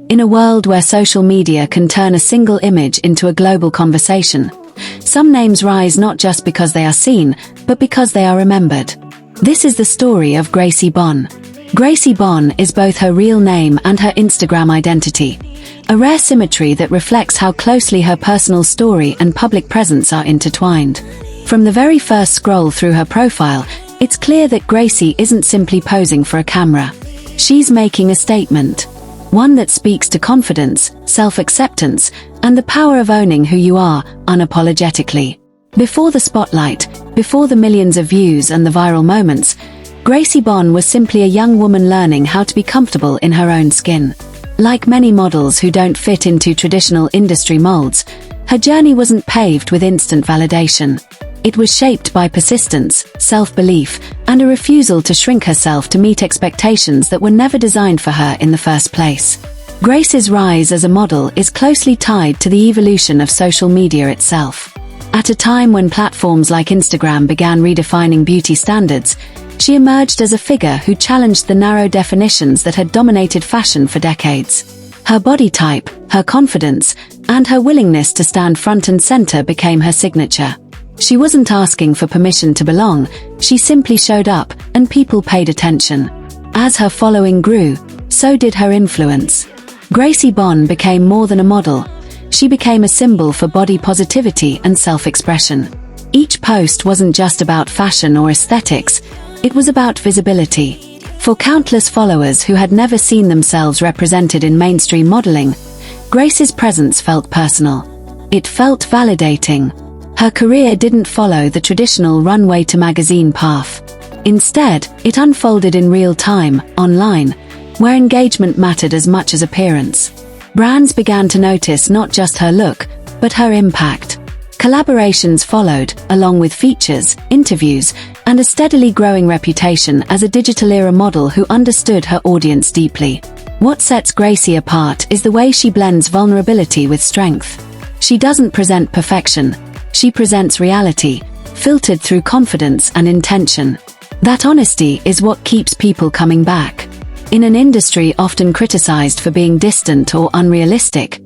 In a world where social media can turn a single image into a global conversation, some names rise not just because they are seen, but because they are remembered. This is the story of Gracie Bonne. Gracie Bonne is both her real name and her Instagram identity, a rare symmetry that reflects how closely her personal story and public presence are intertwined. From the very first scroll through her profile, it's clear that Gracie isn't simply posing for a camera. She's making a statement. One that speaks to confidence, self-acceptance, and the power of owning who you are, unapologetically. Before the spotlight, before the millions of views and the viral moments, Gracie Bonne was simply a young woman learning how to be comfortable in her own skin. Like many models who don't fit into traditional industry molds, her journey wasn't paved with instant validation. It was shaped by persistence, self-belief, and a refusal to shrink herself to meet expectations that were never designed for her in the first place. Gracie's rise as a model is closely tied to the evolution of social media itself. At a time when platforms like Instagram began redefining beauty standards, she emerged as a figure who challenged the narrow definitions that had dominated fashion for decades. Her body type, her confidence, and her willingness to stand front and center became her signature. She wasn't asking for permission to belong, she simply showed up, and people paid attention. As her following grew, so did her influence. Gracie Bonne became more than a model. She became a symbol for body positivity and self-expression. Each post wasn't just about fashion or aesthetics, it was about visibility. For countless followers who had never seen themselves represented in mainstream modeling, Gracie's presence felt personal. It felt validating. Her career didn't follow the traditional runway to magazine path. Instead, it unfolded in real time, online, where engagement mattered as much as appearance. Brands began to notice not just her look, but her impact. Collaborations followed, along with features, interviews, and a steadily growing reputation as a digital-era model who understood her audience deeply. What sets Gracie apart is the way she blends vulnerability with strength. She doesn't present perfection. She presents reality, filtered through confidence and intention. That honesty is what keeps people coming back. In an industry often criticized for being distant or unrealistic,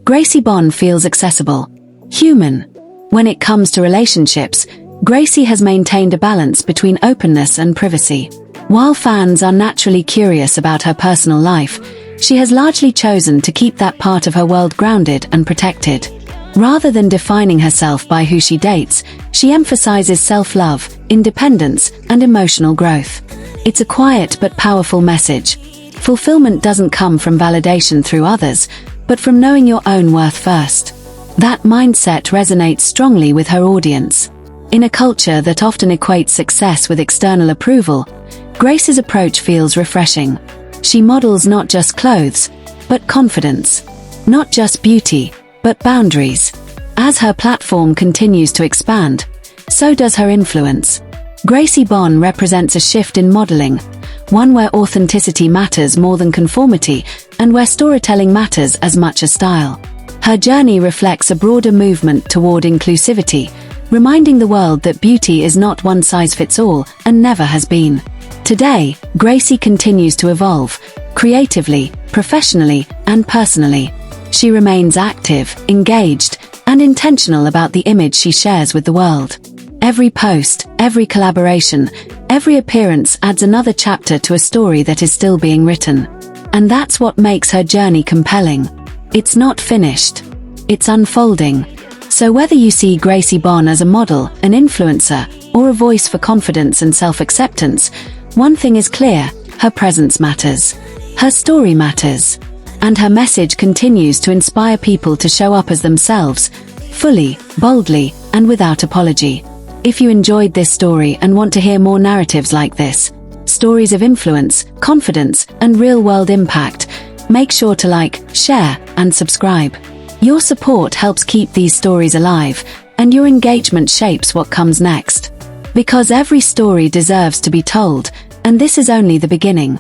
Gracie Bonne feels accessible, human. When it comes to relationships, Gracie has maintained a balance between openness and privacy. While fans are naturally curious about her personal life, she has largely chosen to keep that part of her world grounded and protected. Rather than defining herself by who she dates, she emphasizes self-love, independence, and emotional growth. It's a quiet but powerful message. Fulfillment doesn't come from validation through others, but from knowing your own worth first. That mindset resonates strongly with her audience. In a culture that often equates success with external approval, Grace's approach feels refreshing. She models not just clothes, but confidence. Not just beauty, but boundaries. As her platform continues to expand, so does her influence. Gracie Bonne represents a shift in modeling, one where authenticity matters more than conformity, and where storytelling matters as much as style. Her journey reflects a broader movement toward inclusivity, reminding the world that beauty is not one size fits all, and never has been. Today, Gracie continues to evolve, creatively, professionally, and personally. She remains active, engaged, and intentional about the image she shares with the world. Every post, every collaboration, every appearance adds another chapter to a story that is still being written. And that's what makes her journey compelling. It's not finished. It's unfolding. So whether you see Gracie Bonne as a model, an influencer, or a voice for confidence and self-acceptance, one thing is clear: her presence matters. Her story matters. And her message continues to inspire people to show up as themselves, fully, boldly, and without apology. If you enjoyed this story and want to hear more narratives like this, stories of influence, confidence, and real-world impact, make sure to like, share, and subscribe. Your support helps keep these stories alive, and your engagement shapes what comes next. Because every story deserves to be told, and this is only the beginning.